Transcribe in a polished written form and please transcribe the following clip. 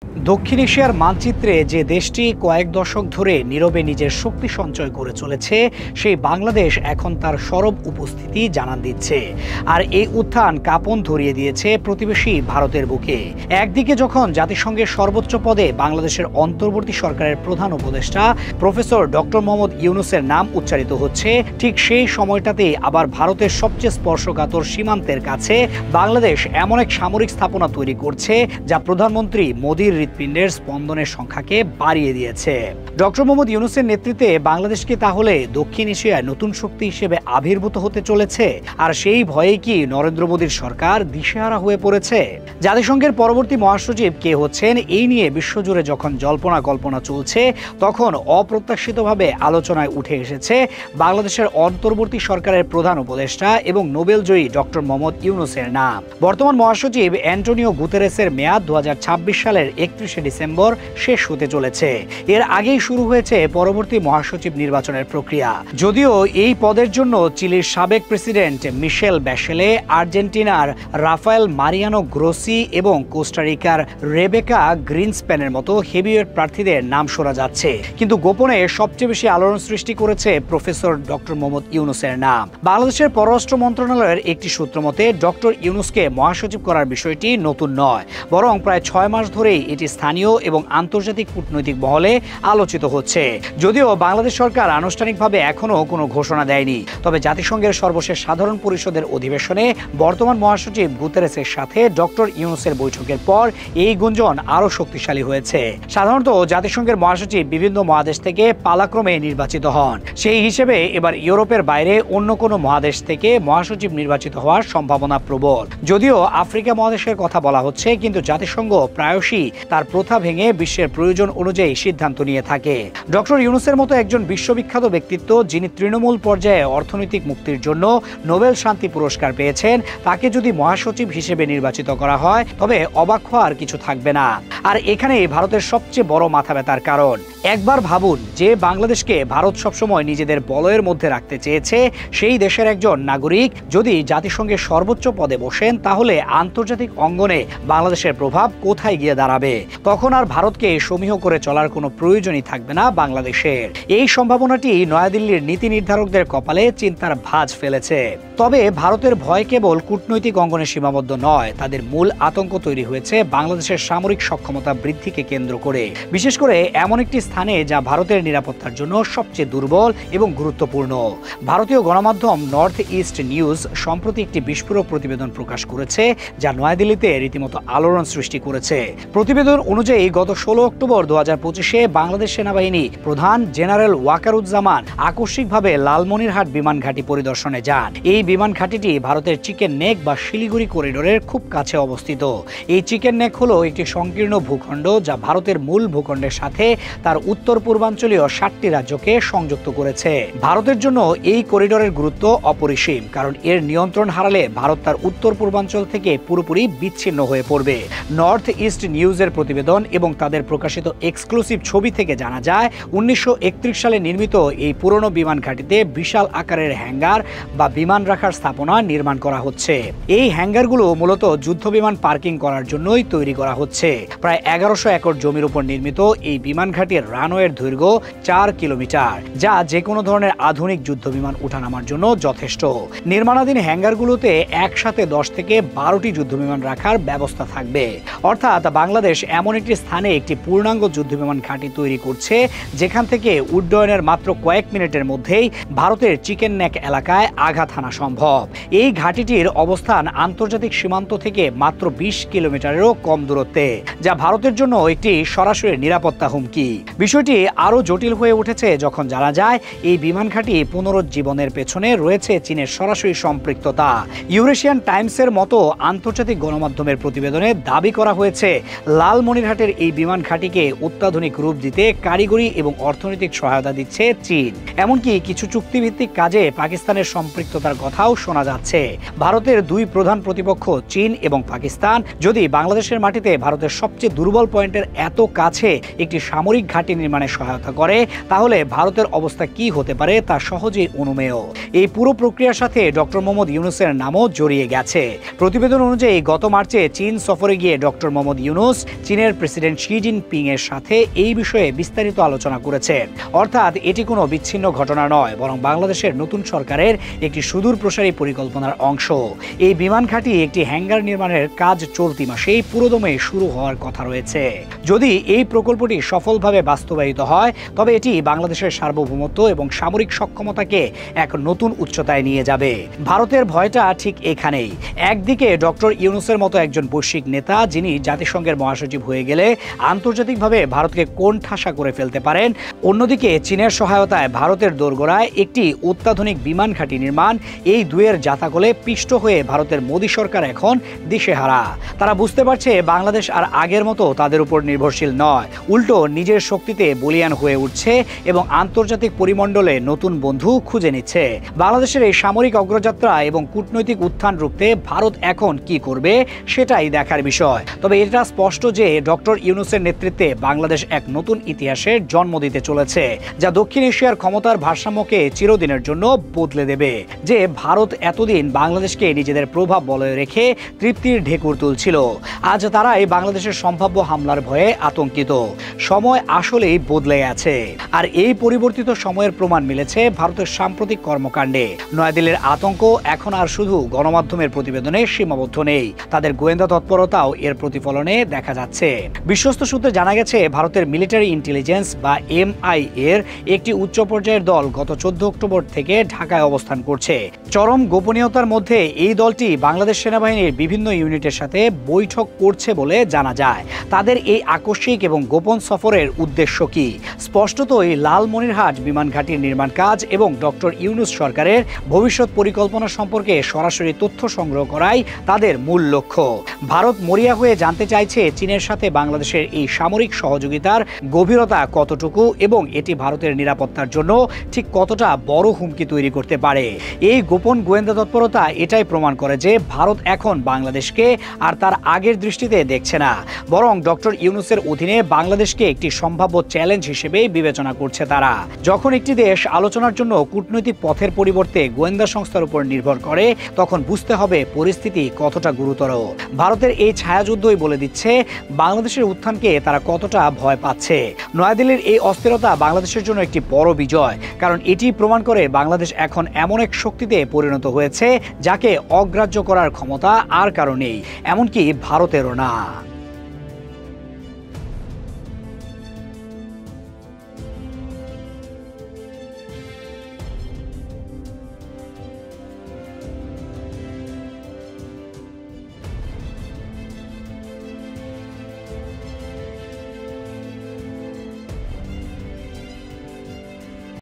দক্ষিণ এশিয়ার মানচিত্রে যে দেশটি কয়েক দশক ধরে নীরবে নিজের শক্তি সঞ্চয় করে চলেছে, সেই বাংলাদেশ এখন তার সরব উপস্থিতি জানান দিচ্ছে। আর এই উত্থান কাঁপন ধরিয়ে দিয়েছে প্রতিবেশী ভারতের বুকে। একদিকে যখন জাতিসংঘের সর্বোচ্চ পদে বাংলাদেশের অন্তর্বর্তী সরকারের প্রধান উপদেষ্টা প্রফেসর ডক্টর মোহাম্মদ ইউনূসের নাম উচ্চারিত হচ্ছে, ঠিক সেই সময়টাতেই আবার ভারতের সবচেয়ে স্পর্শকাতর সীমান্তের কাছে বাংলাদেশ এমন এক সামরিক স্থাপনা তৈরি করছে যা প্রধানমন্ত্রী মোদীর হৃৎপিণ্ডের স্পন্দনের সংখ্যাকে বাড়িয়ে দিয়েছে। ডক্টর মোহাম্মদ ইউনূসের নেতৃত্বে বাংলাদেশকে তাহলে দক্ষিণ এশিয়ায় নতুন শক্তি হিসেবে আবির্ভূত হতে চলেছে। আর সেই ভয়েই কি নরেন্দ্র মোদীর সরকার দিশেহারা হয়ে পড়েছে? জাতিসংঘের পরবর্তী মহাসচিব কে হচ্ছেন, এই নিয়ে বিশ্বজুড়ে যখন জল্পনা কল্পনা চলছে, তখন অপ্রত্যাশিতভাবে আলোচনায় উঠে এসেছে বাংলাদেশের অন্তর্বর্তী সরকারের প্রধান উপদেষ্টা এবং নোবেলজয়ী ডক্টর মোহাম্মদ ইউনূসের নাম। বর্তমান মহাসচিব অ্যান্টোনিও গুতেরেসের মেয়াদ 2026 সালের 31শে ডিসেম্বর শেষ হতে চলেছে। এর আগেই শুরু হয়েছে পরবর্তী মহাসচিব নির্বাচনের প্রক্রিয়া। যদিও এই পদের জন্য চিলির সাবেক প্রেসিডেন্ট মিশেল ব্যাশেলে, আর্জেন্টিনার রাফায়েল মারিয়ানো গ্রোসি এবং কোস্টারিকার রেবেকা গ্রিনস্প্যানের মতো হেভিওয়েট প্রার্থীদের নাম শোনা যাচ্ছে, কিন্তু গোপনে সবচেয়ে বেশি আলোড়ন সৃষ্টি করেছে প্রফেসর ডক্টর মোহাম্মদ ইউনূসের নাম। বাংলাদেশের পররাষ্ট্র মন্ত্রণালয়ের একটি সূত্র মতে ডক্টর ইউনূসকে মহাসচিব করার বিষয়টি নতুন নয়, বরং প্রায় 6 মাস ধরেই এটি স্থানীয় এবং আন্তর্জাতিক কূটনৈতিক মহলে আলোচিত হচ্ছে। যদিও বাংলাদেশ সরকার আনুষ্ঠানিকভাবে এখনও কোনো ঘোষণা দেয়নি, তবে জাতিসংঘের সর্বশেষ সাধারণ পরিষদের অধিবেশনে বর্তমান মহাসচিব গুতেরেসের সাথে ডক্টর ইউনূসের বৈঠকের পর এই গুঞ্জন আরও শক্তিশালী হয়েছে। সাধারণত জাতিসংঘের মহাসচিব বিভিন্ন মহাদেশ থেকে পালাক্রমে নির্বাচিত হন। সেই হিসেবে এবার ইউরোপের বাইরে অন্য কোনো মহাদেশ থেকে মহাসচিব নির্বাচিত হওয়ার সম্ভাবনা প্রবল। যদিও আফ্রিকা মহাদেশের কথা বলা হচ্ছে, কিন্তু জাতিসংঘ প্রায়শই তার প্রথা ভেঙে বিশ্বের প্রয়োজন অনুযায়ী সিদ্ধান্ত নিয়ে থাকে। ডক্টর ইউনূসের মতো একজন বিশ্ববিখ্যাত ব্যক্তিত্ব, যিনি তৃণমূল পর্যায়ে অর্থনৈতিক মুক্তির জন্য নোবেল শান্তি পুরস্কার পেয়েছেন, তাকে যদি মহাসচিব হিসেবে নির্বাচিত করা হয় তবে অবাক হওয়ার কিছু থাকবে না। আর এখানেই ভারতের সবচেয়ে বড় মাথা ব্যথার কারণ। একবার ভাবুন, যে বাংলাদেশকে ভারত সবসময় নিজেদের বলয়ের মধ্যে রাখতে চেয়েছে, সেই দেশের একজন নাগরিক যদি জাতিসংঘের সর্বোচ্চ পদে বসেন, তাহলে আন্তর্জাতিক অঙ্গনে বাংলাদেশের প্রভাব কোথায় গিয়ে দাঁড়াবে? তখন আর ভারতকে সমীহ করে চলার কোনো প্রয়োজনই থাকবে না বাংলাদেশের। এই সম্ভাবনাটি নয়াদিল্লির নীতি নির্ধারকদের কপালে চিন্তার ভাঁজ ফেলেছে। তবে ভারতের ভয় কেবল কূটনৈতিক অঙ্গনে সীমাবদ্ধ নয়, তাদের মূল আতঙ্ক তৈরি হয়েছে বাংলাদেশের সামরিক সক্ষমতা বৃদ্ধিকে কেন্দ্র করে, বিশেষ করে এমন একটি স্থানে যা ভারতের নিরাপত্তার জন্য সবচেয়ে দুর্বল এবং গুরুত্বপূর্ণ। ভারতীয় গণমাধ্যম নর্থ ইস্ট নিউজ সম্প্রতি একটি বিস্ফোরক প্রতিবেদন প্রকাশ করেছে, যা নয়াদিল্লিতে রীতিমতো আলোড়ন সৃষ্টি করেছে। প্রতিবেদন অনুযায়ী গত 16 অক্টোবর 2025-এ বাংলাদেশ সেনাবাহিনী প্রধান জেনারেল ওয়াকারুজ্জামান আকস্মিকভাবে লালমনিরহাট বিমান ঘাঁটি পরিদর্শনে যান। এই বিমান ঘাঁটিটি ভারতের চিকেন নেক বা শিলিগুড়ি করিডোরের খুব কাছে অবস্থিত। এই চিকেন নেক হলো একটি সংকীর্ণ ভূখণ্ড যা ভারতের মূল ভূখণ্ডের সাথে তার উত্তর পূর্বাঞ্চলীয় 7টি রাজ্যকে সংযুক্ত করেছে। ভারতের জন্য এই করিডোরের গুরুত্ব অপরিসীম, কারণ এর নিয়ন্ত্রণ হারালে ভারত তার উত্তর পূর্বাঞ্চল থেকে পুরোপুরি বিচ্ছিন্ন হয়ে পড়বে। নর্থ ইস্ট নিউজের প্রতিবেদন এবং তাদের প্রকাশিত এক্সক্লুসিভ ছবি থেকে জানা যায়, 1931 সালে নির্মিত এই পুরনো বিমান ঘাঁটিতে বিশাল আকারের হ্যাঙ্গার বা বিমান রাখার স্থাপনা নির্মাণ করা হচ্ছে। এই হ্যাঙ্গারগুলো মূলত যুদ্ধ বিমান পার্কিং করার জন্যই তৈরি করা হচ্ছে। প্রায় 1100 একর জমির উপর নির্মিত এই বিমান ঘাঁটির রানওয়ের দৈর্ঘ্য 4 কিলোমিটার, যা যে কোনো ধরনের আধুনিক যুদ্ধ বিমান ওঠানামার জন্য যথেষ্ট। নির্মাণাধীন হ্যাঙ্গারগুলোতে একসাথে 10 থেকে 12টি যুদ্ধ বিমান রাখার ব্যবস্থা থাকবে। অর্থাৎ বাংলাদেশ এমন একটি স্থানে একটি পূর্ণাঙ্গ যুদ্ধ বিমান ঘাঁটি তৈরি করছে, যেখান থেকে উড্ডয়নের মাত্র কয়েক মিনিটের মধ্যেই ভারতের চিকেন নেক এলাকায় আঘাত হানা সম্ভব। এই ঘাঁটিটির অবস্থান আন্তর্জাতিক সীমান্ত থেকে মাত্র 20 কিলোমিটারেরও কম দূরত্বে, যা ভারতের জন্য একটি সরাসরি নিরাপত্তা হুমকি। বিষয়টি আরও জটিল হয়ে উঠেছে যখন জানা যায় এই বিমান ঘাঁটি পুনরুজ্জীবনের পেছনে রয়েছে চীনের সরাসরি সম্পৃক্ততা। ইউরেশিয়ান টাইমসের মতো আন্তর্জাতিক গণমাধ্যমের প্রতিবেদনে দাবি করা হয়েছে, লালমনিরহাটের এই বিমান ঘাঁটিকে অত্যাধুনিক রূপ দিতে কারিগরি এবং অর্থনৈতিক সহায়তা দিচ্ছে চীন। এমনকি কিছু চুক্তিভিত্তিক কাজে পাকিস্তানের সম্পৃক্ততার কথাও শোনা যাচ্ছে। ভারতের দুই প্রধান প্রতিপক্ষ চীন এবং পাকিস্তান যদি বাংলাদেশের মাটিতে ভারতের সবচেয়ে দুর্বল পয়েন্টের এত কাছে একটি সামরিক ঘাঁটি নির্মাণে সহায়তা করে, তাহলে ভারতের অবস্থা কি হতে পারে তা সহজেই অনুমেয়। এই পুরো প্রক্রিয়ার সাথে ডক্টর মোহাম্মদ ইউনূসের নামও জড়িয়ে গেছে। প্রতিবেদন অনুযায়ী গত মার্চে চীন সফরে গিয়ে ডক্টর মোহাম্মদ ইউনূস চীনের চীনের প্রেসিডেন্ট শি জিনপিং এর সাথে এই বিষয়ে বিস্তারিত আলোচনা করেছেন। অর্থাৎ এটি কোনো বিচ্ছিন্ন ঘটনা নয়, বরং বাংলাদেশের নতুন সরকারের একটি সুদূর প্রসারী পরিকল্পনার অংশ। এই বিমান ঘাঁটি একটি হ্যাঙ্গার নির্মাণের কাজ চলতি মাসেই পুরোদমে শুরু হওয়ার কথা রয়েছে। যদি এই প্রকল্পটি সফলভাবে বাস্তবায়িত হয়, তবে এটি বাংলাদেশের সার্বভৌমত্ব এবং সামরিক সক্ষমতাকে এক নতুন উচ্চতায় নিয়ে যাবে। ভারতের ভয়টা ঠিক এখানেই। একদিকে ডক্টর ইউনূসের মতো একজন বৈশ্বিক নেতা, যিনি জাতিসংঘের মহাসচিব হয়ে গেলে আন্তর্জাতিকভাবে ভারতকে কোণঠাসা করে ফেলতে পারেন, অন্যদিকে চীনের সহায়তায় ভারতের দোরগোড়ায় একটি অত্যাধুনিক বিমান ঘাঁটি নির্মাণ। এই দুয়ের জাতাকলে পিষ্ট হয়ে ভারতের মোদী সরকার এখন দিশেহারা। তারা বুঝতে পারছে বাংলাদেশ আর আগের মতো তাদের উপর নির্ভরশীল নয়, উল্টো নিজের শক্তিতে বলিয়ান হয়ে উঠছে এবং আন্তর্জাতিক পরিমণ্ডলে নতুন বন্ধু খুঁজে নিচ্ছে। বাংলাদেশের এই সামরিক অগ্রযাত্রা এবং কূটনৈতিক উত্থান রুখতে ভারত এখন কি করবে সেটাই দেখার বিষয়। তবে এটা স্পষ্ট যে ডক্টর ইউনূসের নেতৃত্বে বাংলাদেশ এক নতুন ইতিহাসের জন্ম দিতে চলেছে, যা দক্ষিণ এশিয়ার ক্ষমতার ভারসাম্যকে চিরদিনের জন্য বদলে দেবে। যে ভারত এতদিন বাংলাদেশকে নিজেদের প্রভাব বলয়ে রেখে তৃপ্তির ঢেকুর তুলছিল, আজ তারাই বাংলাদেশের সম্ভাব্য হামলার ভয়ে আতঙ্কিত। সময় আসলেই বদলে আছে, আর এই পরিবর্তিত সময়ের প্রমাণ মিলেছে ভারতের সাম্প্রতিক কর্মকাণ্ডে। নয়াদিল্লির আতঙ্ক এখন আর শুধু গণমাধ্যমের প্রতিবেদনে সীমাবদ্ধ নেই, তাদের গোয়েন্দা তৎপরতাও এর প্রতিফলনে দেখা যাচ্ছে। বিশ্বস্ত সূত্রে জানা গেছে, ভারতের মিলিটারি ইন্টেলিজেন্স বা MI এর একটি উচ্চ পর্যায়ের দল গত 14 অক্টোবর থেকে ঢাকায় অবস্থান করছে। চরম গোপনীয়তার মধ্যে এই দলটি বাংলাদেশ সেনাবাহিনীর বিভিন্ন ইউনিটের সাথে বৈঠক করছে বলে জানা যায়। তাদের এই আকস্মিক এবং গোপন সফরের উদ্দেশ্য কি? স্পষ্টতই লালমনিরহাট বিমান ঘাঁটির নির্মাণ কাজ এবং ডক্টর ইউনূস সরকারের ভবিষ্যৎ পরিকল্পনা সম্পর্কে সরাসরি তথ্য সংগ্রহ করাই তাদের মূল লক্ষ্য। ভারত মরিয়া হয়ে জানতে চাইছে চীনের সাথে বাংলাদেশের এই সামরিক সহযোগিতার গভীরতা কতটুকু এবং এটি ভারতের নিরাপত্তার জন্য ঠিক কতটা বড় হুমকি তৈরি করতে পারে। এই গোপন গোয়েন্দা তৎপরতা এটাই প্রমাণ করে যে ভারত এখন বাংলাদেশকে আর তার আগের দৃষ্টিতে দেখছে না, বরং ডক্টর ইউনূসের অধীনে বাংলাদেশকে একটি সম্ভাব্য চ্যালেঞ্জ হিসেবে বিবেচনা করছে তারা। যখন একটি দেশ আলোচনার জন্য কূটনৈতিক পথের পরিবর্তে গোয়েন্দা সংস্থার উপর নির্ভর করে, তখন বুঝতে হবে পরিস্থিতি কতটা গুরুতর। ভারতের এই ছায়াযুদ্ধই বলে দিচ্ছে বাংলাদেশের উত্থানকে তারা কতটা ভয় পাচ্ছে। নয়াদিল্লির এই অস্থিরতা বাংলাদেশের জন্য একটি বড় বিজয়, কারণ এটি প্রমাণ করে বাংলাদেশ এখন এমন এক শক্তিতে পরিণত হয়েছে যাকে অগ্রাহ্য করার ক্ষমতা আর কারো নেই, এমনকি ভারতেরও না।